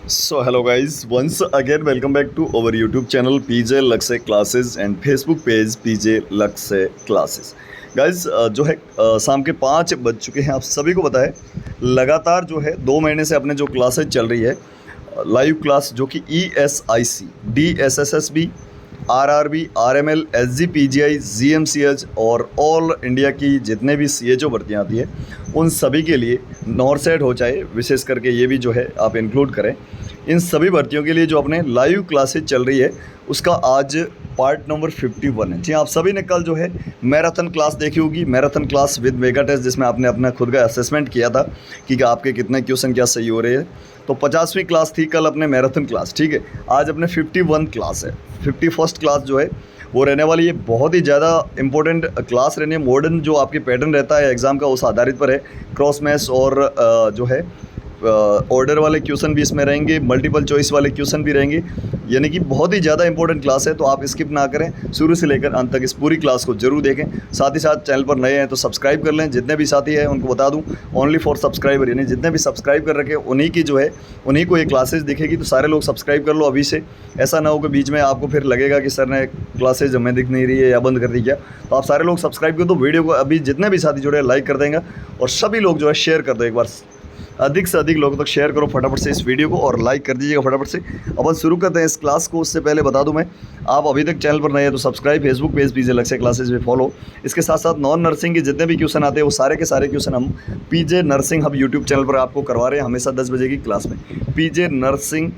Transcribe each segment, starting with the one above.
So hello guys, once again welcome back to our YouTube channel PJ Lakse Classes and Facebook page PJ Lakse Classes. Guys जो है शाम के 5 बज चुके हैं। आप सभी को पता है लगातार जो है 2 महीने से अपने जो क्लासेज चल रही है लाइव क्लास, जो कि ESIC, DSSSB, RRB, RML, SGPGI, GMCH और ऑल इंडिया की जितने भी CHO भर्तियाँ आती है उन सभी के लिए नॉरसेट हो, चाहे विशेष करके ये भी जो है आप इंक्लूड करें, इन सभी भर्तियों के लिए जो अपने लाइव क्लासेज चल रही है उसका आज पार्ट नंबर 51 है। जी, आप सभी ने कल जो है मैराथन क्लास देखी होगी, marathon class with mega test, जिसमें आपने अपना खुद का असेसमेंट किया था कि आपके कितने क्वेश्चन क्या सही हो रहे हैं। तो 50वीं क्लास थी कल अपने मैराथन क्लास, ठीक है। आज अपने 51 क्लास है। 51st क्लास जो है वो रहने वाली है, बहुत ही ज़्यादा इंपॉर्टेंट क्लास रहनी है। मॉडर्न जो आपकी पैटर्न रहता है एग्ज़ाम का उस आधारित पर है। क्रॉस मैथ्स और जो है ऑर्डर वाले क्वेश्चन भी इसमें रहेंगे, मल्टीपल चॉइस वाले क्वेश्चन भी रहेंगे, यानी कि बहुत ही ज़्यादा इंपॉर्टेंट क्लास है। तो आप स्किप ना करें, शुरू से लेकर अंत तक इस पूरी क्लास को जरूर देखें। साथ ही साथ चैनल पर नए हैं तो सब्सक्राइब कर लें। जितने भी साथी हैं उनको बता दूं, ओनली फॉर सब्सक्राइबर, यानी जितने भी सब्सक्राइब कर रखे उन्हीं की जो है उन्हीं को ये क्लासेज दिखेगी। तो सारे लोग सब्सक्राइब कर लो अभी से, ऐसा ना हो कि बीच में आपको फिर लगेगा कि सर ने क्लासेज हमें दिख नहीं रही है या बंद कर दी क्या। तो आप सारे लोग सब्सक्राइब कर दो, वीडियो को अभी जितने भी साथी जुड़े लाइक कर देंगे और सभी लोग जो है शेयर कर दो। एक बार अधिक से अधिक लोगों तक शेयर करो फटाफट से इस वीडियो को और लाइक कर दीजिएगा फटाफट से। अपन शुरू करते हैं इस क्लास को। उससे पहले बता दूं मैं, आप अभी तक चैनल पर नए हैं तो सब्सक्राइब, फेसबुक पेज पीजे लक्ष्य क्लासेज में फॉलो। इसके साथ साथ नॉन नर्सिंग के जितने भी क्वेश्चन आते हैं वो सारे के सारे क्वेश्चन हम पीजे नर्सिंग हब यूट्यूब चैनल पर आपको करवा रहे हैं हमेशा 10 बजे की क्लास में। पीजे नर्सिंग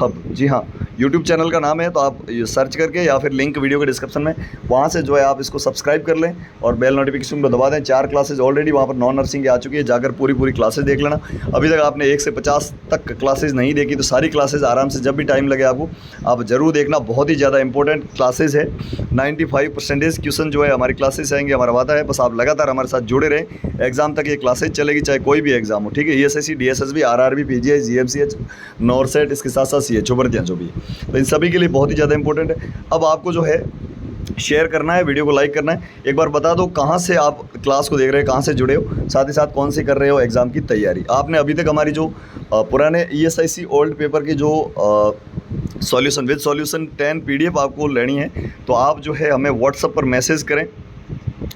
हब, जी हाँ, यूट्यूब चैनल का नाम है। तो आप सर्च करके या फिर लिंक वीडियो के डिस्क्रिप्शन में, वहाँ से जो है आप इसको सब्सक्राइब कर लें और बेल नोटिफिकेशन को दबा दें। 4 क्लासेज ऑलरेडी वहाँ पर नॉन नर्सिंग की आ चुकी है, जाकर पूरी क्लासेज देख लेना। अभी तक आपने 1 से 50 तक क्लासेज नहीं देखी तो सारी क्लासेज आराम से जब भी टाइम लगे आपको आप ज़रूर देखना। बहुत ही ज़्यादा इंपॉर्टेंट क्लासेज है। 95% क्वेश्चन जो है हमारी क्लासेज आएंगे, हमारा वादा है। बस आप लगातार हमारे साथ जुड़े रहें, एग्जाम तक ये क्लासेज चलेगी, चाहे कोई भी एग्जाम हो, ठीक है। ESIC, DSSB, RRB, PGI, GMCH, NORCET, इसके साथ साथ CHO भर्तियाँ जो भी है, तो इन सभी के लिए बहुत ही ज़्यादा इंपॉर्टेंट है। अब आपको जो है शेयर करना है, वीडियो को लाइक करना है। एक बार बता दो कहाँ से आप क्लास को देख रहे हैं, कहाँ से जुड़े हो, साथ ही साथ कौन सी कर रहे हो एग्ज़ाम की तैयारी। आपने अभी तक हमारी जो पुराने ESIC ओल्ड पेपर की जो सॉल्यूशन विद सॉल्यूशन 10 PDF आपको लेनी है तो आप जो है हमें व्हाट्सएप पर मैसेज करें।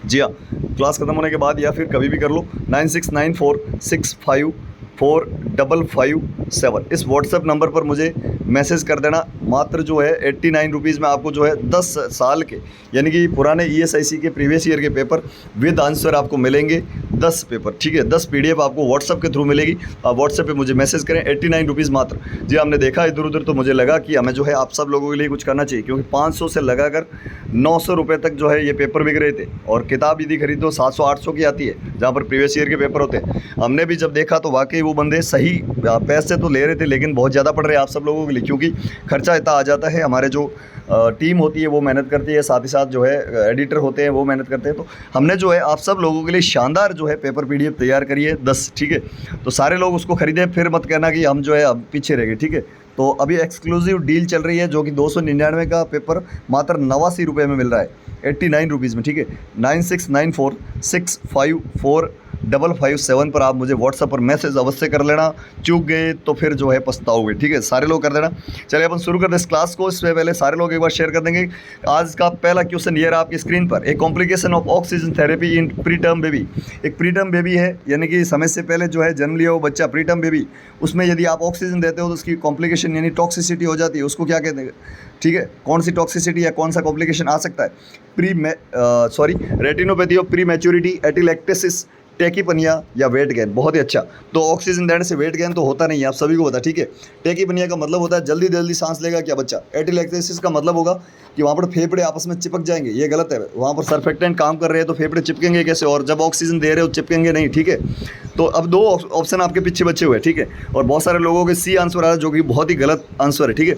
जी हाँ, क्लास ख़त्म होने के बाद या फिर कभी भी कर लो। 9694655557 इस व्हाट्सएप नंबर पर मुझे मैसेज कर देना। मात्र जो है 89 रुपीज़ में आपको जो है 10 साल के, यानी कि पुराने ESIC के प्रीवियस ईयर के पेपर विद आंसर आपको मिलेंगे। 10 पेपर, ठीक है, 10 PDF आपको व्हाट्सएप के थ्रू मिलेगी। आप व्हाट्सएप पे मुझे मैसेज करें, 89 रुपीज़ मात्र। जी, हमने देखा इधर उधर तो मुझे लगा कि हमें जो है आप सब लोगों के लिए कुछ करना चाहिए, क्योंकि 500 से लगाकर 900 रुपये तक जो है ये पेपर बिक रहे थे। और किताब यदि खरीदो 700-800 की आती है, जहाँ पर प्रीवियस ईयर के पेपर होते हैं। हमने भी जब देखा तो वाकई वो बंदे सही पैसे तो ले रहे थे, लेकिन बहुत ज़्यादा पड़ रहे हैं आप सब लोगों के लिए, क्योंकि खर्चा इतना आ जाता है। हमारे जो टीम होती है वो मेहनत करती है, साथ ही साथ जो है एडिटर होते हैं वो मेहनत करते हैं। तो हमने जो है आप सब लोगों के लिए शानदार जो है पेपर PDF तैयार करी है 10, ठीक है। तो सारे लोग उसको खरीदें, फिर मत कहना कि हम जो है अब पीछे रह गए, ठीक है। तो अभी एक्सक्लूसिव डील चल रही है, जो कि 299 का पेपर मात्र 89 रुपये में मिल रहा है, 89 रुपीज़ में, ठीक है। 9694654557 पर आप मुझे व्हाट्सएप पर मैसेज अवश्य कर लेना। चूक गए तो फिर जो है पछताओगे, ठीक है। सारे लोग कर देना। चलिए अपन शुरू करते हैं इस क्लास को। इससे पहले सारे लोग एक बार शेयर कर देंगे। आज का पहला क्वेश्चन ये रहा आपकी स्क्रीन पर, एक complication of oxygen therapy in pre term baby. एक प्री टर्म बेबी है, यानी कि समय से पहले जो है जन्म लिया वो बच्चा, प्री टर्म बेबी, उसमें यदि आप ऑक्सीजन देते हो तो उसकी कॉम्प्लिकेशन यानी टॉक्सिसिटी हो जाती है। उसको क्या कहते हैं, ठीक है, कौन सी टॉक्सिसिटी या कौन सा कॉम्प्लिकेशन आ सकता है? रेटिनोपैथी ऑफ प्री मैच्योरिटी, एटिलेक्टेसिस, टेकीपनिया या वेट गेन। बहुत ही अच्छा। तो ऑक्सीजन देने से वेट गेन तो होता नहीं है, आप सभी को पता, ठीक है। टेकीपनिया का मतलब होता है जल्दी जल्दी सांस लेगा क्या बच्चा। एटिलेक्टेसिस का मतलब होगा कि वहाँ पर फेफड़े आपस में चिपक जाएंगे, ये गलत है। वहाँ पर सर्फेक्टेंट काम कर रहे हैं तो फेफड़े चिपकेंगे कैसे, और जब ऑक्सीजन दे रहे हो चिपकेंगे नहीं, ठीक है। तो अब 2 ऑप्शन आपके पीछे बचे हुए, ठीक है। और बहुत सारे लोगों के C आंसर आ रहा है, जो कि बहुत ही गलत आंसर है, ठीक है।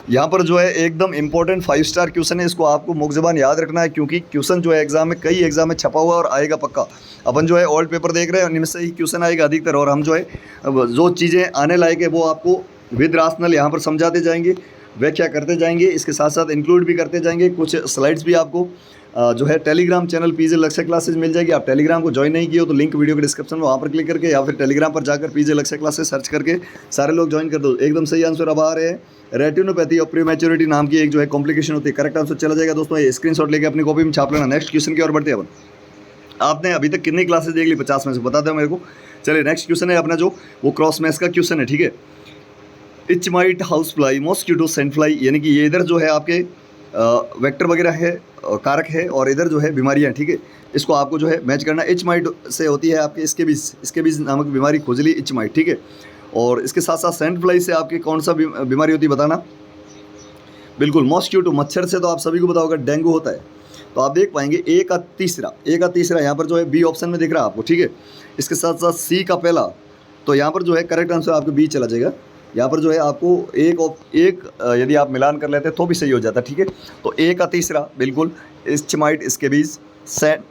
यहाँ पर जो है एकदम इंपॉर्टेंट 5 स्टार क्वेश्चन है, इसको आपको मुख ज़बान याद रखना है, क्योंकि क्वेश्चन जो है एग्जाम में, कई एग्जाम में छपा हुआ और आएगा पक्का। अपन जो है ओल्ड पेपर देख रहे हैं, उनमें से ही क्वेश्चन आएगा अधिकतर, और हम जो है जो चीज़ें आने लायक है वो आपको विद राशनल यहाँ पर समझाते जाएंगे, व्याख्या करते जाएंगे, इसके साथ साथ इंक्लूड भी करते जाएंगे। कुछ स्लाइड्स भी आपको जो है टेलीग्राम चैनल पीजे लक्ष्य क्लासेस मिल जाएगी। आप टेलीग्राम को ज्वाइन नहीं किए हो तो लिंक वीडियो के डिस्क्रिप्शन में वहाँ पर क्लिक करके या फिर टेलीग्राम पर जाकर पीजे लक्ष्य क्लासेस सर्च करके सारे लोग ज्वाइन कर दो। एकदम सही आंसर अब आ रहे हैं। रेटिनोपैथी और प्रीमैच्योरिटी नाम की एक जो है कॉम्प्लिकेशन होती है। करेक्ट आंसर चला जाएगा दोस्तों, ये स्क्रीनशॉट लेके अपनी कॉपी में छाप लेना। नेक्स्ट क्वेश्चन की ओर बढ़ते हैं अपन। आपने अभी तक कितनी क्लासेस देख ली 50 में से, बता दो मेरे को। चलिए नेक्स्ट क्वेश्चन है अपना जो वो क्रॉस मैच का क्वेश्चन है, ठीक है। Itch mite house fly mosquito sand fly, यानी कि ये इधर जो है आपके वेक्टर वगैरह है, कारक है, और इधर जो है बीमारियां, ठीक है। इसको आपको जो है मैच करना। इच माइट से होती है आपके स्केबीज नामक बीमारी, खुजली, इच माइट, ठीक है। और इसके साथ साथ सेंट फ्लाई से आपकी कौन सा बीमारी होती है बताना। बिल्कुल मॉस्किटो, मच्छर से तो आप सभी को पता होगा डेंगू होता है। तो आप देख पाएंगे ए का तीसरा यहाँ पर जो है बी ऑप्शन में दिख रहा है आपको, ठीक है। इसके साथ साथ सी का पहला, तो यहाँ पर जो है करेक्ट आंसर आपको बी चला जाएगा। यहाँ पर जो है आपको एक यदि आप मिलान कर लेते हैं तो भी सही हो जाता है, ठीक है। तो ए का तीसरा बिल्कुल इच्माइट स्केबीज।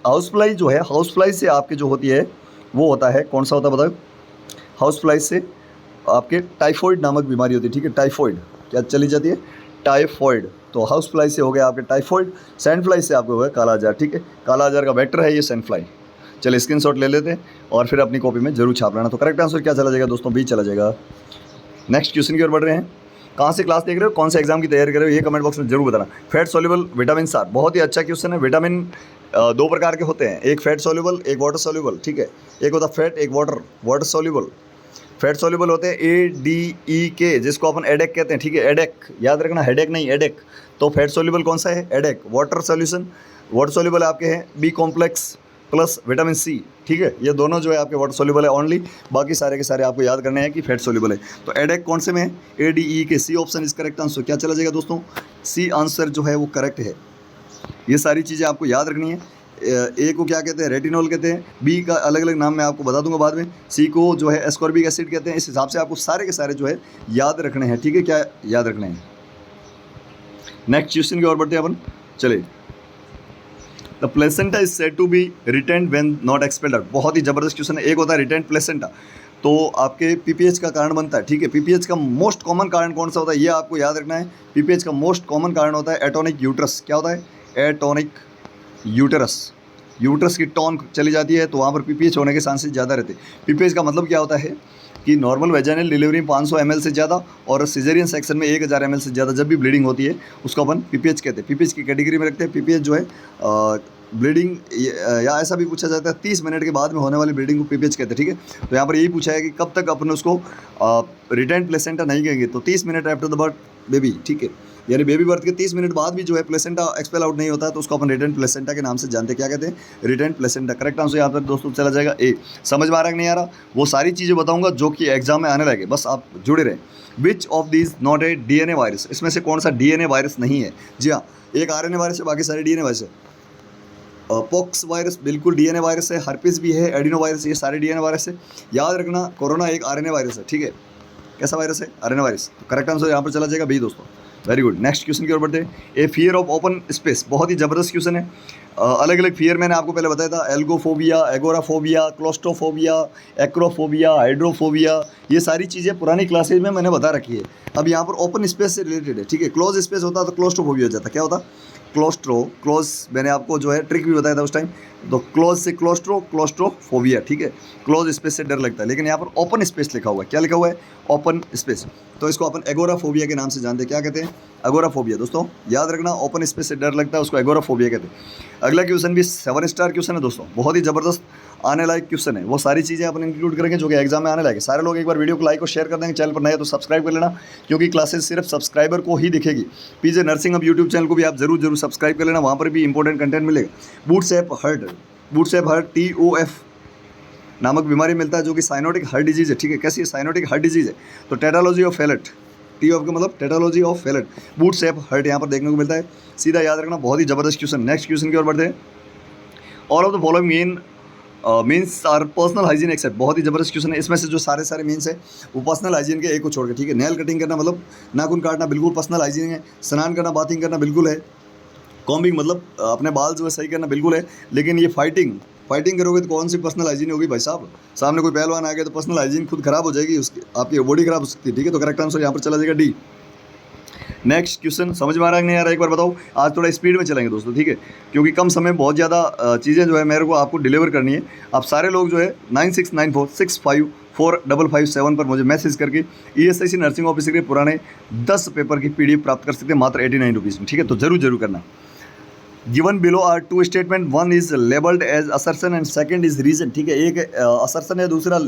हाउस फ्लाई जो है, हाउस फ्लाई से आपके जो होती है वो होता है, कौन सा होता है बताओ। हाउस फ्लाई से आपके टाइफॉइड नामक बीमारी होती है, ठीक है। टाइफॉइड क्या चली जाती है, टाइफॉइड। तो हाउस फ्लाई से हो गया आपके टाइफॉइड। सैंड फ्लाई से आपको हो गया काला आजार, ठीक है। काला आजार का वेक्टर है ये सैंड फ्लाई। चलिए स्क्रीनशॉट ले लेते हैं और फिर अपनी कॉपी में जरूर छाप लेना। तो करेक्ट आंसर क्या चला जाएगा दोस्तों, बी चला जाएगा। नेक्स्ट क्वेश्चन की ओर बढ़ रहे हैं। कहाँ से क्लास देख रहे हो, कौन से एग्जाम की तैयारी कर रहे हो, ये कमेंट बॉक्स में जरूर बताना। फैट सोल्यूबल विटामिन आर, बहुत ही अच्छा क्वेश्चन है। विटामिन दो प्रकार के होते हैं, एक फैट सोल्यूबल, एक वाटर सोल्यूबल, ठीक है। एक होता फैट, एक वाटर सोल्यूबल। फैट सोल्यूबल होते हैं ADEK, जिसको अपन एडेक कहते हैं, ठीक है। एडेक याद रखना, हेडेक नहीं, एडेक। तो फैट सोल्यूबल कौन सा है, एडेक। वाटर सोल्यूबल आपके हैं B complex plus vitamin C, ठीक है। ये दोनों जो है आपके वाटर सोल्यूबल है ओनली, बाकी सारे के सारे आपको याद करने हैं कि फैट सोल्यूबल है। तो एडेक कौन से में है, ADEK, C option is correct answer. क्या चला जाएगा दोस्तों, सी आंसर जो है वो करेक्ट है। ये सारी चीज़ें आपको याद रखनी है। ए को क्या कहते हैं, रेटिनॉल कहते हैं। बी का अलग अलग नाम मैं आपको बता दूंगा बाद में। सी को जो है एस्कॉर्बिक एसिड कहते हैं। इस हिसाब से आपको सारे के सारे जो है याद रखने हैं, ठीक है। क्या याद रखने हैं। नेक्स्ट क्वेश्चन की ओर बढ़ते हैं अपन। चलिए, the placenta is said to be retained when not expelled. बहुत ही जबरदस्त क्वेश्चन है। एक होता है रिटेन्ड प्लेसेंटा, तो आपके पीपीएच का कारण बनता है, ठीक है। पीपीएच का मोस्ट कॉमन कारण कौन सा होता है, ये आपको याद रखना है। पीपीएच का मोस्ट कॉमन कारण होता है एटोनिक यूट्रस। क्या होता है, एटोनिक यूट्रस की टोन चली जाती है, तो वहाँ पर पीपीएच होने के चांसेस ज़्यादा रहते हैं। पीपीएच का मतलब क्या होता है कि नॉर्मल वेजाइनल डिलीवरी में 500 ml से ज़्यादा और सिजेरियन सेक्शन में 1000 ml से ज़्यादा जब भी ब्लीडिंग होती है उसको अपन पीपीएच कहते हैं। पीपीएच की कैटेगरी में रखते हैं। पीपीएच जो है ब्लीडिंग, या ऐसा भी पूछा जाता है 30 मिनट के बाद में होने वाली ब्लीडिंग को पीपीएच कहते हैं, ठीक है। तो यहाँ पर यही पूछा है कि कब तक अपन उसको रिटेन्ड प्लेसेंटा नहीं कहेंगे, तो 30 minute after the birth baby, ठीक है। यानी बेबी बर्थ के 30 मिनट बाद भी जो है प्लेसेंटा एक्सपेल आउट नहीं होता है, तो उसको अपन रिटेन्ड प्लेसेंटा के नाम से जानते हैं। क्या कहते हैं, रिटेन्ड प्लेसेंटा। करेक्ट आंसर यहाँ पर दोस्तों चला जाएगा ए। समझ में आ रहा है कि नहीं आ रहा, वो सारी चीज़ें बताऊंगा जो कि एग्जाम में आने लगे, बस आप जुड़े रहें। Which of these not a DNA virus, इसमें से कौन सा DNA वायरस नहीं है। जी हाँ, एक RNA वायरस है, बाकी सारे DNA वायरस है। पॉक्स वायरस बिल्कुल DNA वायरस है। हर्पिस भी है, एडिनो वायरस, ये सारे DNA वायरस है। याद रखना, कोरोना एक RNA वायरस है, ठीक है। कैसा वायरस है, RNA वायरस। तो करेक्ट आंसर यहाँ पर चला जाएगा बी दोस्तों। Very good. नेक्स्ट क्वेश्चन की ओर बढ़ते हैं। ए फियर ऑफ ओपन स्पेस, बहुत ही जबरदस्त क्वेश्चन है। अलग अलग फियर मैंने आपको पहले बताया था, algophobia, agoraphobia, claustrophobia, acrophobia, hydrophobia, ये सारी चीज़ें पुरानी क्लासेज में मैंने बता रखी है। अब यहाँ पर ओपन स्पेस से रिलेटेड है, ठीक है। क्लोज स्पेस होता तो क्लोस्ट्रोफोबिया हो जाता। क्या होता, क्लोज मैंने आपको जो है ट्रिक भी बताया था उस टाइम। तो क्लोज से क्लोस्ट्रोफोबिया, ठीक है। क्लोज स्पेस से डर लगता है, लेकिन यहाँ पर ओपन स्पेस लिखा हुआ है। क्या लिखा हुआ है, ओपन स्पेस। तो इसको अपन एगोराफोबिया के नाम से जानते हैं। क्या कहते हैं, एगोराफोबिया। दोस्तों याद रखना, ओपन स्पेस से डर लगता है उसको एगोराफोबिया कहते हैं। अगला क्वेश्चन भी 7 स्टार क्वेश्चन है दोस्तों, बहुत ही जबरदस्त आने लायक क्वेश्चन है। वो सारी चीज़ें अपन इंक्लूड करेंगे जो कि एग्जाम में आने लायक है। सारे लोग एक बार वीडियो को लाइक और शेयर कर देंगे। चैनल पर नए तो सब्सक्राइब कर लेना, क्योंकि क्लासेस सिर्फ सब्सक्राइबर को ही दिखेगी। पीजे नर्सिंग अब यूट्यूब चैनल को भी आप जरूर सब्सक्राइब कर लेना, वहाँ पर भी इंपॉर्टेंट कंटेंट मिलेगा। बूटस्ट्रैप हर्ट TOF नामक बीमारी मिलता है, जो कि साइनोटिक हार्ट डिजीज़ है, ठीक है। कैसी है, साइनोटिक हार्ट डिजीज़ है। तो टेटालॉजी ऑफ फेलेट, TOF का मतलब टेटालॉजी ऑफ फेलेट, बूटस्ट्रैप हर्ट यहाँ पर देखने को मिलता है। सीधा याद रखना, बहुत ही जबरदस्त क्वेश्चन। नेक्स्ट क्वेश्चन की ओर बढ़ते हैं। All of the following means are personal hygiene except, बहुत ही जबरदस्त क्वेश्चन है। इसमें से जो सारे मीन्स है वो पर्सनल हाइजीन के एक को छोड़ के, ठीक है। नेल कटिंग करना मतलब नाखून काटना बिल्कुल पर्सनल हाइजीन है। स्नान करना, बाथिंग करना बिल्कुल है। कॉम्बिंग मतलब अपने बाल जो है सही करना बिल्कुल है। लेकिन ये फाइटिंग करोगे तो कौन सी पर्सनल हाइजीन होगी भाई साहब। सामने कोई पहलवान आ गया तो पर्सनल हाइजीन खुद खराब हो जाएगी, उसकी आपकी बॉडी खराब हो सकती है, ठीक है। तो करेक्ट आंसर यहाँ पर चला जाएगा डी। नेक्स्ट क्वेश्चन समझ में आ रहा है कि नहीं आ रहा है, एक बार बताओ। आज थोड़ा स्पीड में चलेंगे दोस्तों, ठीक है, क्योंकि कम समय में बहुत ज़्यादा चीज़ें जो है मेरे को आपको डिलीवर करनी है। आप सारे लोग जो है 9694654557 पर मुझे मैसेज करके ESIC नर्सिंग ऑफिसर के पुराने 10 पेपर की PDF प्राप्त कर सकते हैं मात्र 89 रुपीज़ में, ठीक है। तो जरूर करना। Given below are two statements, one is labelled as assertion and second is reason, ठीक है। एक असर्सन है, दूसरा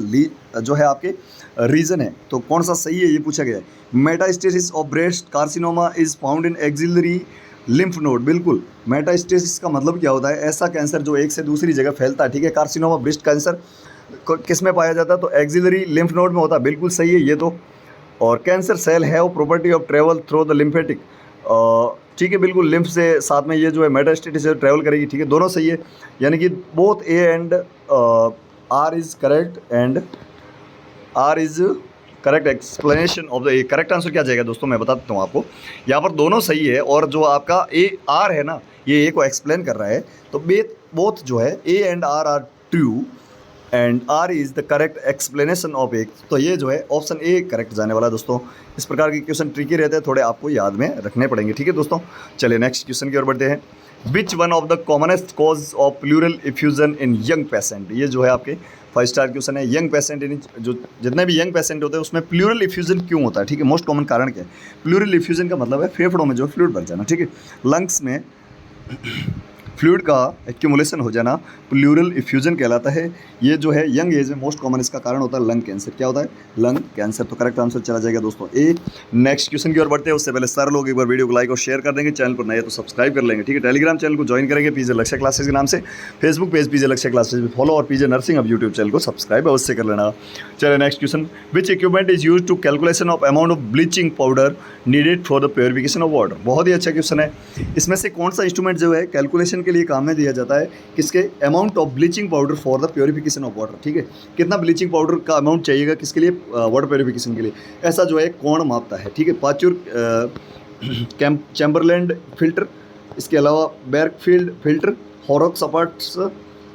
जो है आपके रीजन है। तो कौन सा सही है ये पूछा गया है। Metastasis of breast carcinoma is found in axillary lymph node, बिल्कुल। मेटास्टेसिस का मतलब क्या होता है, ऐसा कैंसर जो एक से दूसरी जगह फैलता है, ठीक है। कार्सिनोमा ब्रेस्ट कैंसर किस में पाया जाता है, तो एक्सिलरी लिम्फ नोड में होता है, बिल्कुल सही है ये तो। और cancer cell have property of travel through the lymphatic, ठीक है, बिल्कुल। लिम्फ से साथ में ये जो है मेटास्टेटिस से ट्रैवल करेगी, ठीक है, दोनों सही है। यानी कि both A and R is correct and R is correct explanation of the A. Correct answer क्या जाएगा दोस्तों, मैं बता देता हूँ आपको। यहाँ पर दोनों सही है, और जो आपका ए आर है ना, ये ए को एक्सप्लेन कर रहा है। तो बोथ जो है A and R true and R is the correct explanation of A. तो ये जो है ऑप्शन ए करेक्ट जाने वाला है दोस्तों। इस प्रकार के क्वेश्चन ट्रिकी रहते हैं, थोड़े आपको याद में रखने पड़ेंगे, ठीक है दोस्तों। चलिए नेक्स्ट क्वेश्चन की ओर बढ़ते हैं। Which one of the commonest cause of pleural effusion in young patient, ये जो है आपके 5 स्टार क्वेश्चन है। यंग पेशेंट जो जितने भी यंग पेशेंट होते हैं उसमें प्लूरल इफ्यूजन क्यों होता है, ठीक है। मोस्ट कॉमन कारण क्या है। प्लूरल इफ्यूजन का मतलब है फेफड़ों में जो फ्लूइड भर जाना, ठीक है। लंग्स में फ्लूइड का एक्यूमुलेशन हो जाना प्लूरल इफ्यूजन कहलाता है। ये जो है यंग एज में मोस्ट कॉमन इसका कारण होता है लंग कैंसर। क्या होता है, लंग कैंसर। तो करेक्ट आंसर चला जाएगा दोस्तों ए। नेक्स्ट क्वेश्चन की ओर बढ़ते हैं, उससे पहले सारे लोग एक बार वीडियो को लाइक और शेयर कर देंगे, चैनल पर नए तो सब्सक्राइब कर लेंगे, ठीक है। टेलीग्राम चैनल को ज्वाइन करेंगे पीजे लक्ष्य क्लासेस के नाम से, फेसबुक पेज पीजे लक्ष्य क्लासेस पे फॉलो, और पीजे नर्सिंग अब यूट्यूब चैनल को सब्सक्राइब अवश्य कर लेना। चलिए next question. Which equipment is use to calculation of amount of bleaching powder needed for the purification of water. बहुत ही अच्छा क्वेश्चन है। इसमें से कौन सा इंस्ट्रूमेंट जो है कैलकुलेशन के लिए काम में दिया जाता है, किसके, amount of bleaching powder for the purification of water, ठीक है। कितना ब्लीचिंग पाउडर का अमाउंट चाहिएगा किसके लिए, वाटर प्योरिफिकेशन के लिए। ऐसा जो है कौन मापता है, ठीक है। पाचुर चैम्बरलैंड फिल्टर, इसके अलावा बेरकफील्ड फिल्टर, हॉरोक्स अपार्ट्स,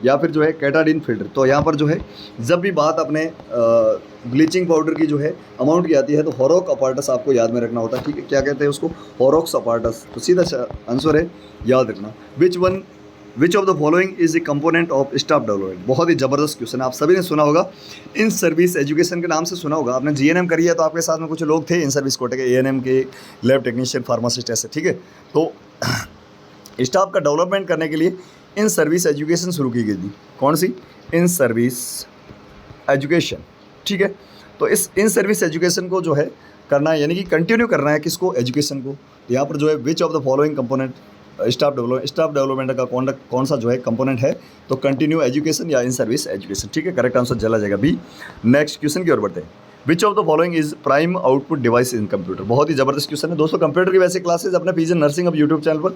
या फिर जो है कैटाडिन फिल्टर। तो यहाँ पर जो है जब भी बात अपने ब्लीचिंग पाउडर की जो है अमाउंट की आती है तो हॉरोक अपार्टस आपको याद में रखना होता है, ठीक है। क्या कहते हैं उसको, हॉरोक्स अपार्टस। तो सीधा आंसर है, याद रखना। विच of the following is a component of staff development. बहुत ही ज़बरदस्त क्वेश्चन है, आप सभी ने सुना होगा, इन सर्विस एजुकेशन के नाम से सुना होगा। आपने GNM करी है तो आपके साथ में कुछ लोग थे इन सर्विस कोटे के, ANM के, लैब टेक्नीशियन, फार्मासिस्ट, ऐसे, ठीक है। तो स्टाफ का डेवलपमेंट करने के लिए इन सर्विस एजुकेशन शुरू की गई थी। कौन सी, इन सर्विस एजुकेशन, ठीक है। तो इस इन सर्विस एजुकेशन को जो है करना है, यानी कि कंटिन्यू करना है किसको, एजुकेशन को। यहाँ पर जो है विच of the following component staff development का कौन सा जो है कंपोनेंट है, तो कंटिन्यू एजुकेशन या इन सर्विस एजुकेशन, ठीक है। करेक्ट आंसर चला जाएगा बी। नेक्स्ट क्वेश्चन की ओर बढ़ते हैं। विच of the following is prime output device in computer. बहुत ही ज़बरदस्त क्वेश्चन है दोस्तों। कंप्यूटर की वैसे क्लासेज अपने पीजे नर्सिंग अब यूट्यूब चैनल पर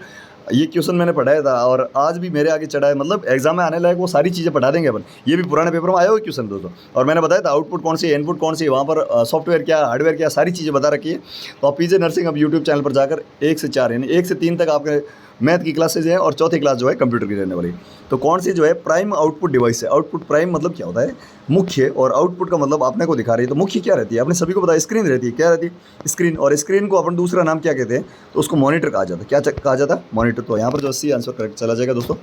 ये क्वेश्चन मैंने पढ़ाया था और आज भी मेरे आगे चढ़ा है, मतलब एग्जाम में आने लायक वो सारी चीज़ें पढ़ा देंगे अपन। ये भी पुराने पेपर में आया हुआ क्वेश्चन दोस्तों, और मैंने बताया था आउटपुट कौन सी, इनपुट कौन सी, वहाँ पर सॉफ्टवेयर क्या, हार्डवेयर क्या, सारी चीज़ें बता रखी है। तो आप पीजे नर्सिंग अब यूट्यूब चैनल पर जाकर 1 से 4 यानी 1 से 3 तक आपके मैथ की क्लासेज हैं और चौथी क्लास जो है कंप्यूटर की रहने वाली। तो कौन सी जो है प्राइम आउटपुट डिवाइस है। आउटपुट प्राइम मतलब क्या होता है, मुख्य, और आउटपुट का मतलब आपने को दिखा रही है। तो मुख्य क्या रहती है, आपने सभी को पता है, स्क्रीन रहती है। क्या रहती है, स्क्रीन। और स्क्रीन को अपन दूसरा नाम क्या कहते हैं, तो उसको मॉनिटर कहा जाता है। क्या कहा जाता है, मॉनिटर। तो यहाँ पर जो सी आंसर करेक्ट चला जाएगा दोस्तों।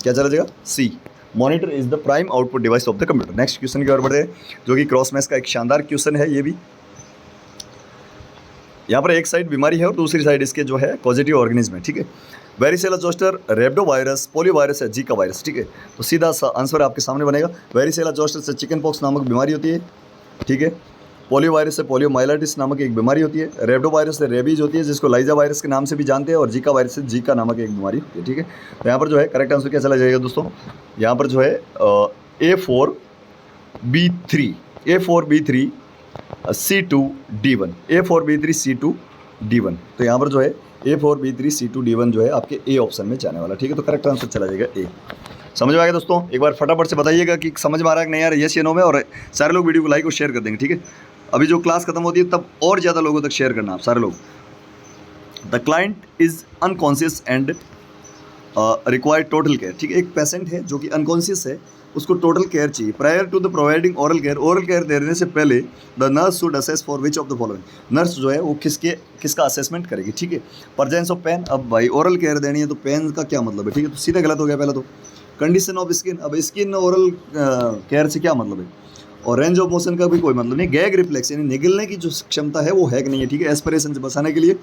क्या चला जाएगा, C. Monitor is the prime output device of the computer. Next question की ओर बढ़े, जो कि क्रॉस मैच का एक शानदार क्वेश्चन है। ये भी यहाँ पर एक साइड बीमारी है और दूसरी साइड इसके जो है पॉजिटिव ऑर्गेनिज्म है, ठीक है। Varicella zoster, rhabdo virus, polio virus है, जीका वायरस, ठीक है। तो सीधा सा आंसर आपके सामने बनेगा। वेरिसेला जोस्टर से चिकन पॉक्स नामक बीमारी होती है, ठीक है। पोलियो वायरस से पोलियो माइलाइटिस नामक एक बीमारी होती है। रेब्डो वायरस से रेबीज होती है, जिसको लाइजा वायरस के नाम से भी जानते हैं। और जीका वायरस से जीका नामक एक बीमारी होती है, ठीक है। तो यहाँ पर जो है करेक्ट आंसर क्या चला जाएगा दोस्तों, यहाँ पर जो है A4B3 C2D1 A4B3 C2D1। तो यहाँ पर जो है A4B3 C2D1 जो है आपके ए ऑप्शन में जाने वाला, ठीक है। तो करेक्ट आंसर चला जाएगा ए। समझ में आ गया दोस्तों। एक बार फटाफट से बताइएगा कि समझ में आ रहा है कि नहीं आ रहा है, यस या नो में, और सारे लोग वीडियो को लाइक और शेयर कर देंगे, ठीक है। अभी जो क्लास खत्म होती है तब और ज़्यादा लोगों तक शेयर करना आप सारे लोग। The client is unconscious and required total care, ठीक है। एक पेशेंट है जो कि अनकॉन्शियस है, उसको टोटल केयर चाहिए। Prior to the providing oral care देने से पहले the nurse should assess for which of the following. Nurse जो है वो किसका असेसमेंट करेगी, ठीक है। प्रेजेंस ऑफ पेन, अब भाई ओरल केयर देनी है तो पेन का क्या मतलब है, ठीक है, तो सीधा गलत हो गया पहला तो। कंडीशन ऑफ स्किन, अब स्किन ओरल केयर से क्या मतलब है। और रेंज ऑफ मोशन का भी कोई मतलब नहीं। गैग रिफ्लेक्स यानी निगलने की जो क्षमता है वो है कि नहीं है, ठीक है। एस्पिरेशन से बचाने के लिए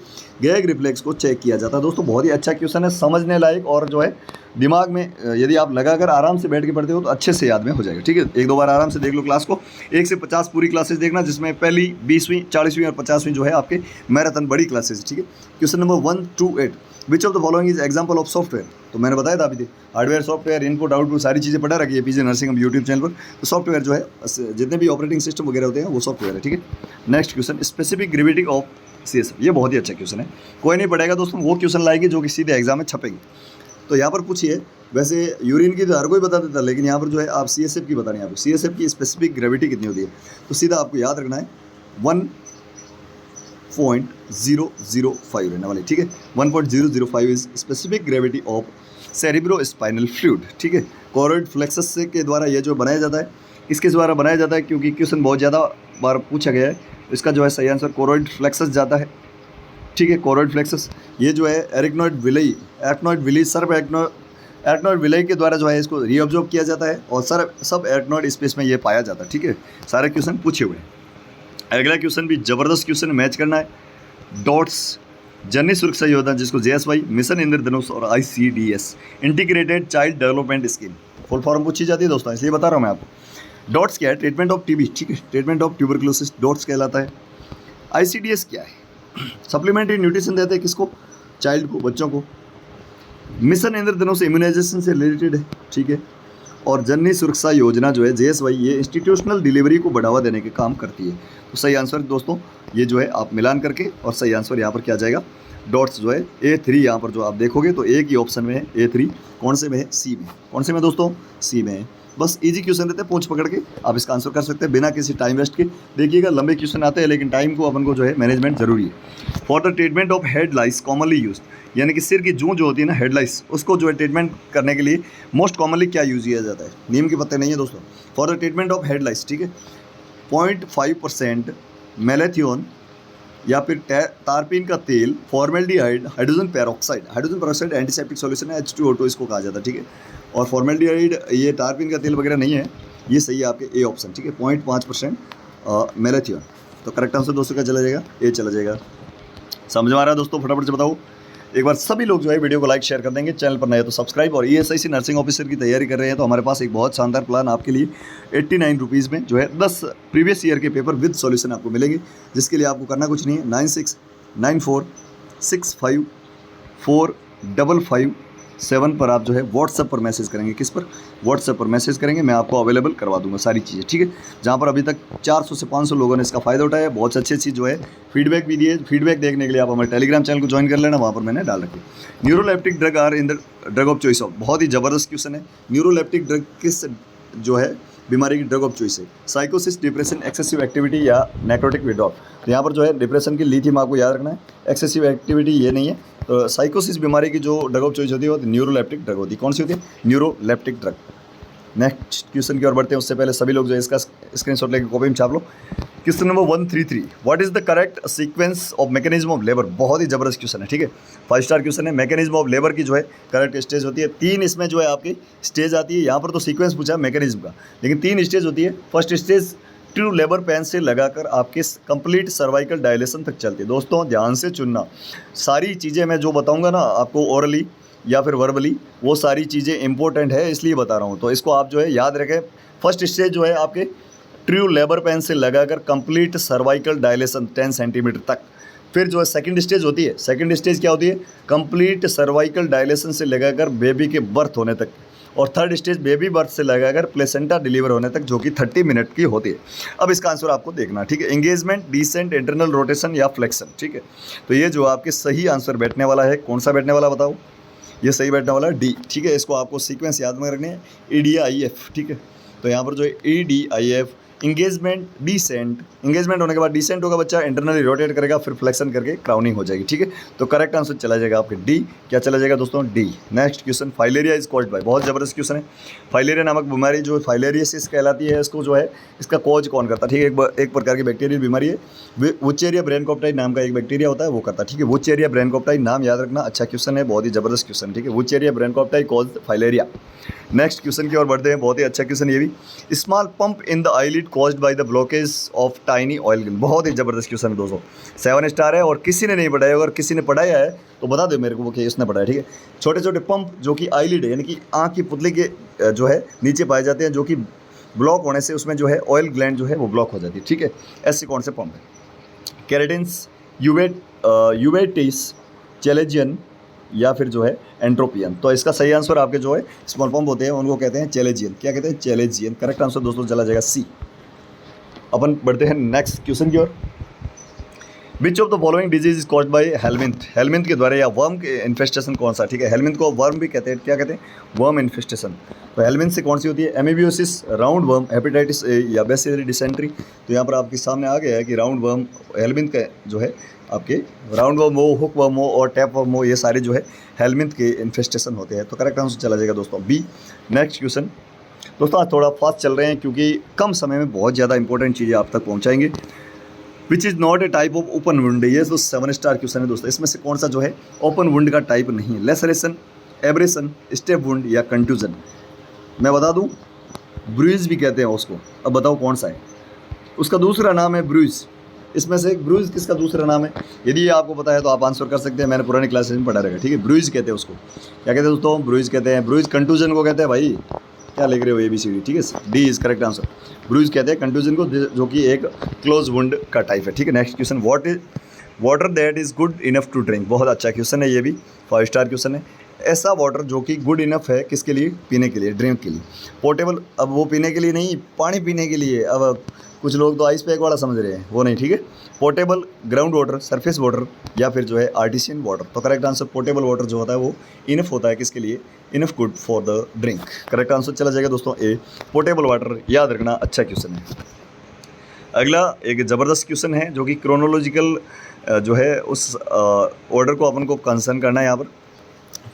गैग रिफ्लेक्स को चेक किया जाता है। दोस्तों बहुत ही अच्छा क्वेश्चन है, समझने लायक, और जो है दिमाग में यदि आप लगाकर आराम से बैठ के पढ़ते हो तो अच्छे से याद में हो जाएगा, ठीक है। एक दो बार आराम से देख लो क्लास को। 1 से 50 पूरी क्लासेस देखना, जिसमें पहली 20वीं 40वीं और 50वीं जो है आपके मैराथन बड़ी क्लासेस, ठीक है। Question number 1 to 8, which of the following is example of software. तो मैंने बताया था अभी थे हार्डवेयर, सॉफ्टवेयर, इनपुट आउटपुट सारी चीज़ें पढ़ा रखी है पीजे नर्सिंग हम यूट्यूब चैनल पर। तो सॉफ्टवेयर जो है जितने भी ऑपरेटिंग सिस्टम वगैरह होते हैं वो सॉफ्टवेयर है, ठीक है। Next question, specific gravity of CSF, ये बहुत ही अच्छा क्वेश्चन है, कोई नहीं पढ़ेगा दोस्तों, वो क्वेश्चन लाएंगे जो कि सीधे एग्जाम में छपेंगे। तो यहाँ पर पूछिए, वैसे यूरिन की तो हर कोई बता देता, लेकिन यहाँ पर जो है आप CSF की बतानी है आपको। CSF की स्पेसिफिक ग्रेविटी कितनी होती है, तो सीधा आपको याद रखना है 1.005 रहने वाली, ठीक है। 1.005 is specific gravity of cerebrospinal fluid, ठीक है। कोरोइड फ्लेक्सस से के द्वारा ये जो बनाया जाता है, इसके द्वारा बनाया जाता है, क्योंकि क्वेश्चन बहुत ज़्यादा बार पूछा गया है। इसका जो है सही आंसर कोरोइड फ्लेक्सस जाता है, ठीक है। कोरोइड फ्लेक्सस ये जो है एरिक्नोइड विली सर्व एरिक्नोइड विलई के द्वारा जो है इसको रीअब्जॉर्ब किया जाता है, और सब एरिक्नोइड स्पेस में ये पाया जाता है, ठीक है। सारे क्वेश्चन पूछे हुए हैं। अगला क्वेश्चन भी जबरदस्त क्वेश्चन, मैच करना है। डॉट्स जननी सुरक्षा योजना, जिसको JSY, मिशन इंद्रधनुष और ICDS, integrated child development scheme, full form पूछी जाती है दोस्तों, इसलिए बता रहा हूँ मैं आपको। डॉट्स क्या है, ट्रीटमेंट ऑफ TB, ठीक है, ट्रीटमेंट ऑफ ट्यूबरक्लोसिस डॉट्स कहलाता है। ICDS क्या है, सप्लीमेंट्री न्यूट्रिशन देते हैं किसको, चाइल्ड को, बच्चों को। मिशन इंद्रधनुष इम्यूनाइजेशन से रिलेटेड है, ठीक है। और जननी सुरक्षा योजना जो है JSY, ये इंस्टीट्यूशनल डिलीवरी को बढ़ावा देने के काम करती है। तो सही आंसर दोस्तों ये जो है आप मिलान करके, और सही आंसर यहाँ पर क्या जाएगा, डॉट्स जो है A3, यहाँ पर जो आप देखोगे तो एक ही ऑप्शन में है A3, कौन से में है, C में। कौन से में दोस्तों, C में है। बस इजी क्वेश्चन रहते हैं, पूछ पकड़ के आप इसका आंसर कर सकते हैं बिना किसी टाइम वेस्ट के। देखिएगा लंबे क्वेश्चन आते हैं, लेकिन टाइम को अपन को जो है मैनेजमेंट जरूरी है। For the treatment of head lice commonly use, यानी कि सिर की जूं जो होती है ना, हेड लाइस, उसको जो है ट्रीटमेंट करने के लिए मोस्ट कॉमनली क्या यूज किया जाता है, नीम के पत्ते नहीं है दोस्तों। For the treatment of head lice, ठीक है, 0.5% मेलेथियोन या फिर तारपीन का तेल, formaldehyde, hydrogen peroxide antiseptic solution है, H2O2 इसको कहा जाता है, ठीक है। और फॉर्मेल्डिहाइड ये तारपीन का तेल वगैरह नहीं है, ये सही है आपके A ऑप्शन, ठीक है। 0.5% मेलेथियोन, तो करेक्ट आंसर दोस्तों क्या चला जाएगा, A चला जाएगा। समझ में आ रहा है दोस्तों, फटाफट से बताओ एक बार। सभी लोग जो है वीडियो को लाइक शेयर कर देंगे, चैनल पर नए तो सब्सक्राइब। और ESIC नर्सिंग ऑफिसर की तैयारी कर रहे हैं तो हमारे पास एक बहुत शानदार प्लान आपके लिए 89 रुपीज़ में जो है 10 प्रीवियस ईयर के पेपर विद सॉल्यूशन आपको मिलेंगे, जिसके लिए आपको करना कुछ नहीं है। 9694654557 पर आप जो है व्हाट्सएप पर मैसेज करेंगे, किस पर, व्हाट्सएप पर मैसेज करेंगे, मैं आपको अवेलेबल करवा दूंगा सारी चीज़ें, ठीक है। जहाँ पर अभी तक 400 से 500 लोगों ने इसका फ़ायदा उठाया, बहुत अच्छी चीज़ जो है फीडबैक भी दिए। फीडबैक देखने के लिए आप हमारे टेलीग्राम चैनल को ज्वाइन कर लेना, वहाँ पर मैंने डाल रखी। Neuroleptic drug are in the drug of choice of, बहुत ही ज़बरदस्त क्वेश्चन है। न्यूरोलेप्टिक ड्रग किस जो है बीमारी की ड्रग ऑफ चॉइस है, साइकोसिस, डिप्रेशन, एक्सेसिव एक्टिविटी या नेक्रोटिक विड्रॉल। तो यहाँ पर जो है डिप्रेशन की लिथियम आपको याद रखना है, एक्सेसिव एक्टिविटी ये नहीं है। तो साइकोसिस बीमारी की जो ड्रग ऑफ चॉइस होती है वो न्यूरोलेप्टिक ड्रग होती है। कौन सी होती है, न्यूरोलेप्टिक ड्रग। नेक्स्ट क्वेश्चन की ओर बढ़ते हैं, उससे पहले सभी लोग जो है इसका स्क्रीनशॉट लेकर कॉपी में छाप लो। Question number 133, what is the correct sequence of mechanism of labour, बहुत ही जबरदस्त क्वेश्चन है, ठीक है। 5 स्टार क्वेश्चन है। मैकेनिज्म ऑफ लेबर की जो है करेक्ट स्टेज होती है, 3 इसमें जो है आपकी स्टेज आती है। यहाँ पर तो सीक्वेंस पूछा मैकेनिज्म का, लेकिन 3 स्टेज होती है। First stage true labour pain से लगाकर आपके कंप्लीट सर्वाइकल डायलेशन तक चलती है। दोस्तों ध्यान से चुनना, सारी चीज़ें मैं जो बताऊँगा ना आपको ओरली या फिर वर्बली, वो सारी चीज़ें इंपॉर्टेंट है, इसलिए बता रहा हूँ। तो इसको आप जो है याद रखें। फर्स्ट स्टेज जो है आपके ट्रू लेबर पेन से लगाकर कंप्लीट सर्वाइकल डायलेशन 10 सेंटीमीटर तक। फिर जो है सेकंड स्टेज होती है, सेकंड स्टेज क्या होती है, कंप्लीट सर्वाइकल डायलेशन से लगाकर बेबी के बर्थ होने तक। और थर्ड स्टेज बेबी बर्थ से लगाकर प्लेसेंटा डिलीवर होने तक, जो कि 30 मिनट की होती है। अब इसका आंसर आपको देखना, ठीक है। एंगेजमेंट, डिसेंट, इंटरनल रोटेशन या फ्लेक्शन, ठीक है। तो ये जो आपके सही आंसर बैठने वाला है, कौन सा बैठने वाला बताओ, ये सही बैठने वाला है D, ठीक है। इसको आपको सीक्वेंस याद में रखने हैं, EDIF, ठीक है। तो यहाँ पर जो है EDIF इंगेजमेंट, डिसेंट, इंगेजमेंट होने के बाद डिसेंट होगा बच्चा, इंटरनली रोटेट करेगा, फिर फ्लेक्शन करके क्राउनिंग हो जाएगी, ठीक है। तो करेक्ट आंसर चला जाएगा आपके डी। क्या चला जाएगा दोस्तों? D. Next question, filaria is caused bye, बहुत जबरदस्त क्वेश्चन है। फाइलेरिया नामक बीमारी जो फाइलेरियसिस कहलाती है, इसको जो है इसका कॉज कौन करता है, ठीक है। एक प्रकार की बैक्टीरियल बीमारी है, वुचेरिया ब्रेनकोप्टाई नाम का एक बैक्टीरिया होता है, वो करता है, ठीक है। वुचेरिया ब्रेनकोप्टाई नाम याद रखना, अच्छा क्वेश्चन है, बहुत ही जबरदस्त क्वेश्चन, ठीक है। Wuchereria bancrofti cause filaria. Next question की ओर बढ़ते हैं, बहुत ही अच्छा क्वेश्चन ये भी। Small pump in the eyelid caused by the blockage of tiny oil gland, बहुत ही जबरदस्त क्वेश्चन है दोस्तों। 7 स्टार है, और किसी ने नहीं पढ़ाया, अगर किसी ने पढ़ाया है तो बता दो मेरे को कि इसने पढ़ाया, ठीक है। छोटे छोटे पंप जो कि आईलिड है, यानी कि आँख की पुतली के जो है नीचे पाए जाते हैं, जो कि ब्लॉक होने से उसमें जो है ऑयल ग्लैंड जो है वो ब्लॉक हो जाती है, ठीक है। ऐसे कौन से पंप है? केरेटिन्स, यूवेटिस, चैलेजियन, या फिर जो है एंट्रोपियन। तो इसका सही आंसर आपके जो है स्मॉल पंप होते हैं उनको कहते हैं चैलेजियन। क्या कहते हैं? चैलेजियन। करेक्ट आंसर दोस्तों चला जाएगा सी। अपन बढ़ते हैं नेक्स्ट क्वेश्चन की ओर। Which of the following disease is caused by helminth, helminth के द्वारा या वर्म के इन्फेस्टेशन कौन सा, ठीक है। हेलमिंथ को वर्म भी कहते हैं, क्या कहते हैं? Worm infestation. तो हेलमिंथ से कौन सी होती है? एमीबियोसिस, राउंड वर्म, हेपेटाइटिस ए, या बेसिलरी डिसेंट्री। तो यहाँ पर आपके सामने आ गया है कि राउंड वर्म हेलमिंथ का जो है आपके राउंड वर्म हो, हुक वर्म हो और टैप वर्म हो, ये सारे जो है हेलमिंथ के इन्फेस्टेशन होते हैं। तो करेक्ट आंसर चला जाएगा दोस्तों बी। नेक्स्ट क्वेश्चन दोस्तों, आज थोड़ा फास्ट चल रहे हैं क्योंकि कम समय में बहुत ज़्यादा इंपॉर्टेंट चीज़ें आप तक पहुँचाएंगे। Which is not a type of open wound, ये तो 7 स्टार क्वेश्चन है दोस्तों। इसमें से कौन सा जो है ओपन वुंड का टाइप नहीं है? लेसरेशन, एब्रेशन, स्टेप वुंड, या कंट्यूजन। मैं बता दूं, ब्रूइज भी कहते हैं उसको। अब बताओ कौन सा है? उसका दूसरा नाम है ब्रूइज। इसमें से ब्रूइज किसका दूसरा नाम है? यदि ये आपको पता है तो आप आंसर कर सकते हैं, मैंने पुरानी क्लासेस में पढ़ा रहेगा, ठीक है। ब्रूइज कहते हैं उसको। क्या कहते हैं दोस्तों? ब्रूइज कहते हैं। ब्रूइज कंट्यूजन को कहते हैं भाई, क्या लिख रहे हो ABCD, ठीक है। D is correct answer. Bruise कहते हैं कंट्यूजन को, जो कि एक क्लोज वुंड का टाइप है, ठीक है। Next question, what is water that is good enough to drink, बहुत अच्छा क्वेश्चन है, ये भी 5 स्टार क्वेश्चन है। ऐसा वाटर जो कि गुड इनफ है किसके लिए? पीने के लिए, ड्रिंक के लिए। पोर्टेबल, अब वो पीने के लिए नहीं, पानी पीने के लिए। अब कुछ लोग तो आइस पैक वाला समझ रहे हैं, वो नहीं, ठीक है। Portable, ground water, surface water, या फिर जो है आर्टिशियन वाटर। तो करेक्ट आंसर पोर्टेबल वाटर जो होता है वो इनफ होता है किसके लिए? Enough good for the drink. Correct answer चला जाएगा दोस्तों ए, पोर्टेबल वाटर। याद रखना, अच्छा क्वेश्चन है। अगला एक ज़बरदस्त क्वेश्चन है जो कि क्रोनोलॉजिकल जो है उस ऑर्डर को अपन को कंसर्न करना है यहाँ पर।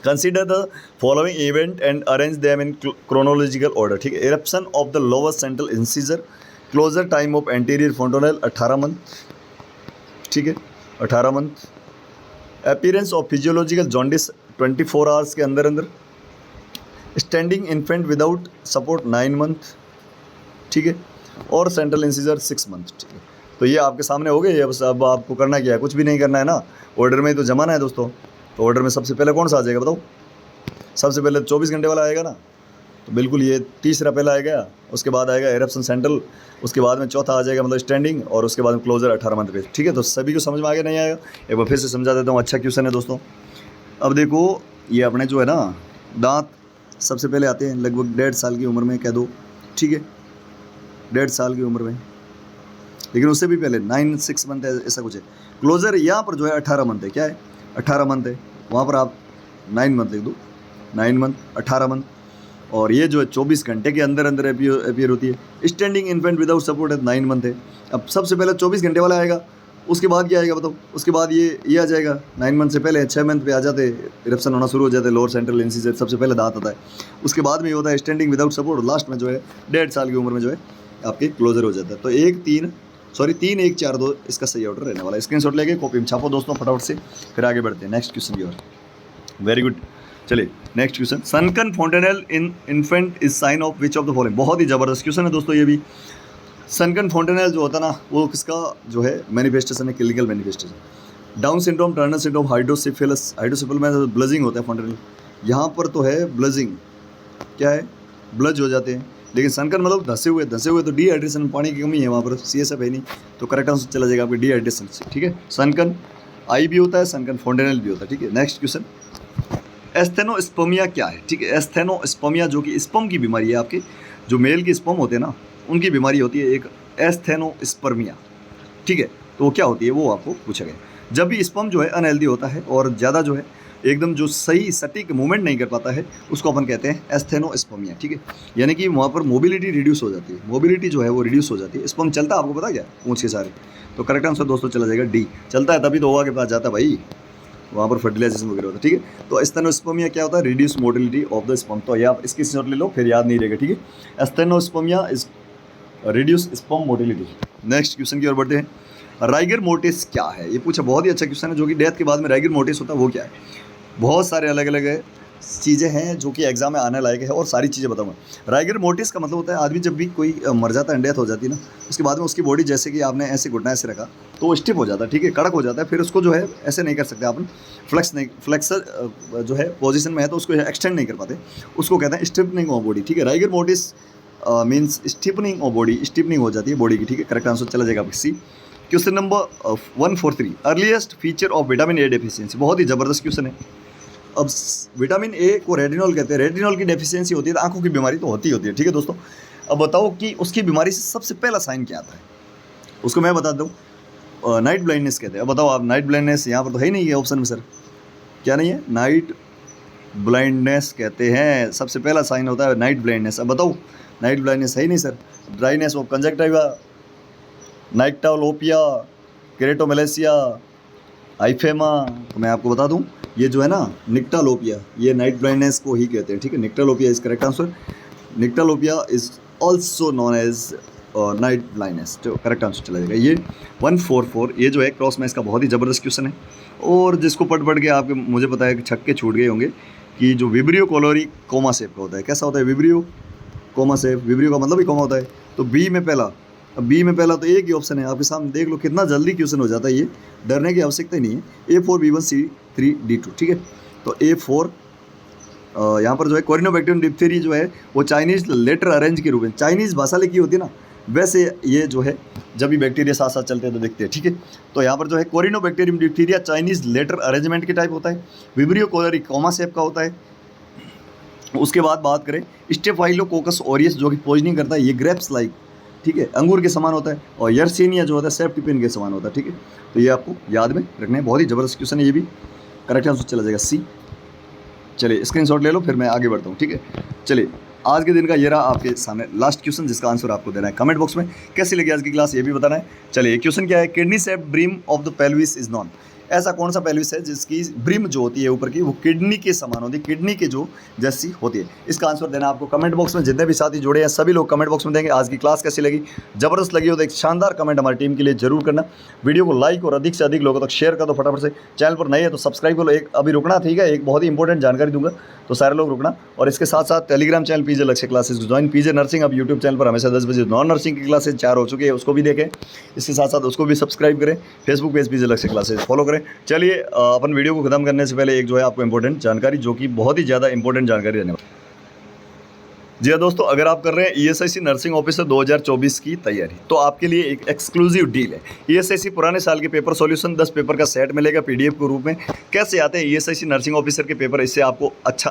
Consider the following event and arrange them in chronological order, ठीक है। Eruption of the lower central incisor, closure time of anterior fontanelle 18 month, ठीक है, 18 month. Appearance of physiological jaundice 24 hours के अंदर अंदर। Standing infant without support 9 month, ठीक है। और सेंट्रल इंसिजर 6 मंथ, ठीक है। तो ये आपके सामने हो गए। अब आपको करना क्या है? कुछ भी नहीं करना है ना, ऑर्डर में तो जमाना है दोस्तों। तो ऑर्डर में सबसे पहले कौन सा आ जाएगा बताओ? सबसे पहले 24 घंटे वाला आएगा ना, तो बिल्कुल ये तीसरा पहला आएगा। उसके बाद आएगा एरप्शन सेंट्रल, उसके बाद में चौथा आ जाएगा मतलब स्टैंडिंग, और उसके बाद में क्लोजर 18 मंथ पे, ठीक है। तो सभी को समझ में आगे नहीं आएगा, एक बार फिर से समझा देता हूँ। अच्छा क्वेश्चन है दोस्तों। अब देखो, ये अपने जो है ना दांत सबसे पहले आते हैं लगभग 1.5 साल की उम्र में, कह दो, ठीक है, 1.5 साल की उम्र में, लेकिन उससे भी पहले 9-6 मंथ है, ऐसा कुछ है। क्लोजर यहाँ पर जो है 18 मंथ है, क्या है? 18 मंथ है। वहाँ पर आप 9 मंथ लिख दो, 9 मंथ, 18 मंथ। और ये जो है 24 घंटे के अंदर अंदर अपीयर होती है। स्टैंडिंग इन्फेंट विदाउट सपोर्ट है 9 मंथ है। अब सबसे पहले 24 घंटे वाला आएगा, उसके बाद क्या आएगा बताओ? उसके बाद ये आ जाएगा 9 मंथ से पहले, 6 मंथ पे आ जाते इरप्शन होना शुरू हो जाते, लोअर सेंट्रल इंसिजर सबसे पहले दांत आता है। उसके बाद में ये होता है स्टैंडिंग विदाउट सपोर्ट, और लास्ट में जो है 1.5 साल की उम्र में जो है आपके क्लोजर हो जाता है। तो 3 1 4 2 इसका सही ऑर्डर रहने वाला है। स्क्रीनशॉट लेके कॉपी में छापो दोस्तों फटाफट से, फिर आगे बढ़ते हैं नेक्स्ट क्वेश्चन की ओर। वेरी गुड, चलिए next question. Sunken fontanelle in infant is sign of which of the following, बहुत ही ज़बरदस्त क्वेश्चन है दोस्तों ये भी। सनकन फोंटेनेल जो होता है ना, वो किसका जो है मैनिफेस्टेशन है? Clinical manifestation. Down syndrome, Turner syndrome, hydrocephalus, hydrocephalus में ब्लजिंग होता है फोंटेनेल, यहाँ पर तो है ब्लजिंग, क्या है? ब्लज हो जाते हैं। लेकिन सनकन मतलब धसे हुए, तो डिहाइड्रेशन, पानी की कमी है वहाँ पर, CSF है नहीं, तो करेक्ट आंसर चला जाएगा आपके डिहाइड्रेशन से, ठीक है। सनकन आई भी होता है, सनकन फोंटेनेल भी होता है, ठीक है। नेक्स्ट क्वेश्चन, एस्थेनोस्पर्मिया क्या है? ठीक है, एस्थेनोस्पर्मिया जो कि स्पर्म की बीमारी है, आपके जो मेल के स्पर्म होते हैं ना, उनकी बीमारी होती है एक एस्थेनोस्पर्मिया, ठीक है। तो वो क्या होती है वो आपको पूछा गया। जब भी स्पर्म जो है अनहेल्दी होता है और ज़्यादा जो है एकदम जो सही सटीक मूवमेंट नहीं कर पाता है उसको अपन कहते हैं एस्थेनोस्पर्मिया, ठीक है। यानी कि वहाँ पर मोबिलिटी रिड्यूस हो जाती है, मोबिलिटी जो है वो रिड्यूस हो जाती है। स्पर्म चलता है, आपको पता क्या, पूंछ के सारे। तो करेक्ट आंसर दोस्तों चला जाएगा डी, चलता है तभी तो ओवा के पास जाता है भाई, वहाँ पर फर्टिलाइजेशन वगैरह होता है, ठीक है। तो एस्थेनोस्पर्मिया क्या होता है, reduce motility of the sperm. तो ये आप इसकी स्क्रीनशॉट ले लो, फिर याद नहीं रहेगा, ठीक है। Asthenospermia is reduce sperm motility. Next question की ओर बढ़ते हैं। राइगर मोर्टिस क्या है, ये पूछा, बहुत ही अच्छा क्वेश्चन है। जो कि डेथ के बाद में राइगर मोर्टिस होता है वो क्या है। बहुत सारे अलग अलग चीज़ें हैं जो कि एग्जाम में आने लायक है और सारी चीज़ें बताऊंगा। राइगर मोर्टिस का मतलब होता है आदमी जब भी कोई मर जाता है, डेथ हो जाती है ना, उसके बाद में उसकी बॉडी जैसे कि आपने ऐसे घुटना ऐसे रखा तो वो स्टिफ हो जाता है, ठीक है, कड़क हो जाता है। फिर उसको जो है ऐसे नहीं कर सकते आप, फ्लेक्सर जो है पोजीशन में है तो उसको एक्सटेंड नहीं कर पाते, उसको कहते हैं स्टिफनिंग ऑफ बॉडी, ठीक है। Rigor mortis means stiffening of body, stiffening हो जाती है बॉडी की, ठीक है। करेक्ट आंसर चला जाएगा आपकी C. Question number 143, earliest feature of vitamin A deficiency. बहुत ही ज़बरदस्त क्वेश्चन है। अब विटामिन ए को रेटिनॉल कहते हैं, रेटिनॉल की डेफिशिएंसी होती है तो आंखों की बीमारी तो होती है, ठीक है दोस्तों। अब बताओ कि उसकी बीमारी से सबसे पहला साइन क्या आता है, उसको मैं बता दूँ, नाइट ब्लाइंडनेस कहते हैं। अब बताओ आप, नाइट ब्लाइंडनेस यहाँ पर तो है ही नहीं है ऑप्शन में सर, क्या नहीं है, नाइट ब्लाइंडनेस कहते हैं, सबसे पहला साइन होता है नाइट ब्लाइंडनेस। अब बताओ, नाइट ब्लाइंडनेस है ही नहीं सर, ड्राइनेस ऑफ कंजक्टिवा, नाइक्टालोपिया, केरेटोमेलेसिया, आइफेमा। तो मैं आपको बता दूं, ये जो है ना निक्टालोपिया, ये नाइट ब्लाइंडनेस को ही कहते हैं, ठीक है। Nyctalopia is correct answer. Nyctalopia is also known as night blindness, जो करेक्ट आंसर चला जाएगा ये 144। ये जो है क्रॉस मैच का बहुत ही ज़बरदस्त क्वेश्चन है और जिसको पढ़ के आपके मुझे पता है कि छक्के छूट गए होंगे कि जो विब्रियो कोलोरी कोमा शेप का होता है, कैसा होता है विब्रियो कोमा शेप, विब्रियो का मतलब ही कोमा होता है। तो बी में पहला, अब बी में पहला तो एक ही ऑप्शन है आपके सामने, देख लो कितना जल्दी क्वेश्चन हो जाता है, ये डरने की आवश्यकता ही नहीं है। A4B1C3D2, ठीक है। तो A4 यहाँ पर जो है कोरिनोबैक्टीरियम डिप्थेरी जो है वो चाइनीज़ लेटर अरेंज के रूप में, चाइनीज़ भाषा लिखी होती है ना, वैसे ये जो है जब भी बैक्टीरिया साथ साथ चलते हैं तो दिखते हैं, ठीक है। तो यहाँ पर जो है कोरिनोबैक्टीरियम डिप्थीरिया चाइनीज़ लेटर अरेंजमेंट के टाइप होता है, विब्रियो कोलोरी कोमा शेप का होता है। उसके बाद बात करें स्टेफाइलोकोकस ऑरियस जो कि पॉइजनिंग करता है, ये ग्रेप्स लाइक, ठीक है, अंगूर के समान होता है। और यर्सीनिया जो होता है सेप्टिपिन के समान होता है, ठीक है। तो ये आपको याद में रखना है, बहुत ही ज़बरदस्त क्वेश्चन है ये भी। करेक्ट आंसर चला जाएगा सी। चलिए स्क्रीनशॉट ले लो, फिर मैं आगे बढ़ता हूँ, ठीक है। चलिए आज के दिन का ये रहा आपके सामने लास्ट क्वेश्चन, जिसका आंसर आपको देना है कमेंट बॉक्स में। कैसी लगी आज की क्लास ये भी बताना है। चलिए क्वेश्चन क्या है, kidney shaped brim of the pelvis is non. ऐसा कौन सा पेल्विस है जिसकी ब्रिम जो होती है ऊपर की वो किडनी के समान होती है, किडनी के जो जैसी होती है। इसका आंसर देना आपको कमेंट बॉक्स में। जितने भी साथी जुड़े हैं सभी लोग कमेंट बॉक्स में देंगे। आज की क्लास कैसी लगी, जबरदस्त लगी हो तो एक शानदार कमेंट हमारी टीम के लिए जरूर करना। वीडियो को लाइक और अधिक से अधिक लोगों तक शेयर कर दो फटाफट से। चैनल पर नए है तो सब्सक्राइब कर लो। एक अभी रुकना, ठीक है, एक बहुत ही इंपॉर्टेंट जानकारी दूंगा तो सारे लोग रुकना। और इसके साथ साथ टेलीग्राम चैनल पीजे लक्ष्य क्लासेस ज्वाइन, पीजे नर्सिंग। अब यूट्यूब चैनल पर हमेशा 10 बजे नॉन नर्सिंग की क्लासेस 4 हो चुकी है, उसको भी देखें। इसके साथ साथ उसको भी सब्सक्राइब करें। फेसबुक पेज पीजे लक्ष्य क्लासेस फॉलो करें। चलिए अपन वीडियो को खत्म करने से पहले एक जो है आपको इंपॉर्टेंट जानकारी, जो कि बहुत ही ज़्यादा इंपॉर्टेंट जानकारी रहने वाली। जी हाँ दोस्तों, अगर आप कर रहे हैं ईएसआईसी नर्सिंग ऑफिसर 2024 की तैयारी तो आपके लिए एक एक्सक्लूसिव डील है। ईएसआईसी पुराने साल के पेपर सॉल्यूशन 10 पेपर का सेट मिलेगा पीडीएफ के रूप में। कैसे आते हैं ईएसआईसी नर्सिंग ऑफिसर के पेपर, इससे आपको अच्छा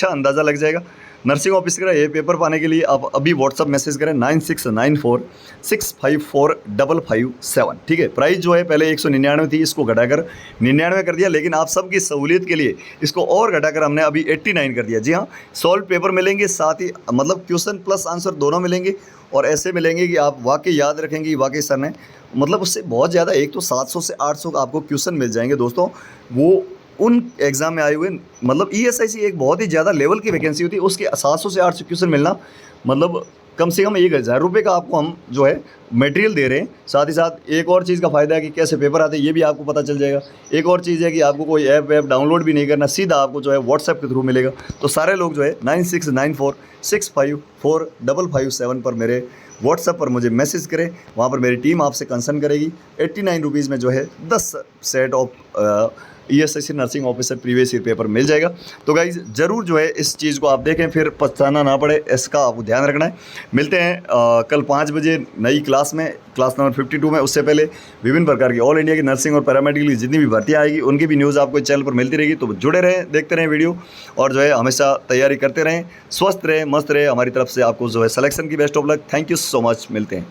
अंदाज़ा लग जाएगा। नर्सिंग ऑफिसर का ये पेपर पाने के लिए आप अभी व्हाट्सअप मैसेज करें 9694655557, ठीक है। प्राइस जो है पहले 199 थी, इसको घटाकर 99 कर दिया, लेकिन आप सबकी सहूलियत के लिए इसको और घटाकर हमने अभी 89 कर दिया। जी हाँ, सॉल्व पेपर मिलेंगे, साथ ही मतलब क्वेश्चन प्लस आंसर दोनों मिलेंगे और ऐसे मिलेंगे कि आप वाकई याद रखेंगे वाकई सर ने मतलब उससे बहुत ज़्यादा, एक तो 700 से 800 आपको क्वेश्चन मिल जाएंगे दोस्तों। वो उन एग्ज़ाम में आए हुए, मतलब ईएसआईसी एक बहुत ही ज़्यादा लेवल की वैकेंसी होती है, उसके 700 से 800 क्वेश्चन मिलना मतलब कम से कम 1000 रुपये का आपको हम जो है मटेरियल दे रहे हैं। साथ ही साथ एक और चीज़ का फ़ायदा है कि कैसे पेपर आते हैं ये भी आपको पता चल जाएगा। एक और चीज़ है कि आपको कोई ऐप डाउनलोड भी नहीं करना, सीधा आपको जो है व्हाट्सएप के थ्रू मिलेगा। तो सारे लोग जो है 9694655557 पर मेरे व्हाट्सएप पर मुझे मैसेज करें, वहाँ पर मेरी टीम आपसे कंसर्न करेगी। 89 रुपीज़ में जो है 10 set of ESIC nursing officer previous year paper मिल जाएगा। तो गाइज ज़रूर जो है इस चीज़ को आप देखें, फिर पछताना ना पड़े, इसका आपको ध्यान रखना है। मिलते हैं कल 5 बजे नई क्लास में, क्लास नंबर 52 में। उससे पहले विभिन्न प्रकार की ऑल इंडिया की नर्सिंग और पैरामेडिकल की जितनी भी भर्तियाँ आएगी उनकी भी न्यूज़ आपको चैनल पर मिलती रहेगी। तो जुड़े रहें, देखते रहें वीडियो और जो है हमेशा तैयारी करते रहें, स्वस्थ रहें, मस्त रहें। हमारी तरफ से आपको जो है सिलेक्शन की best of luck. Thank you so much, मिलते हैं।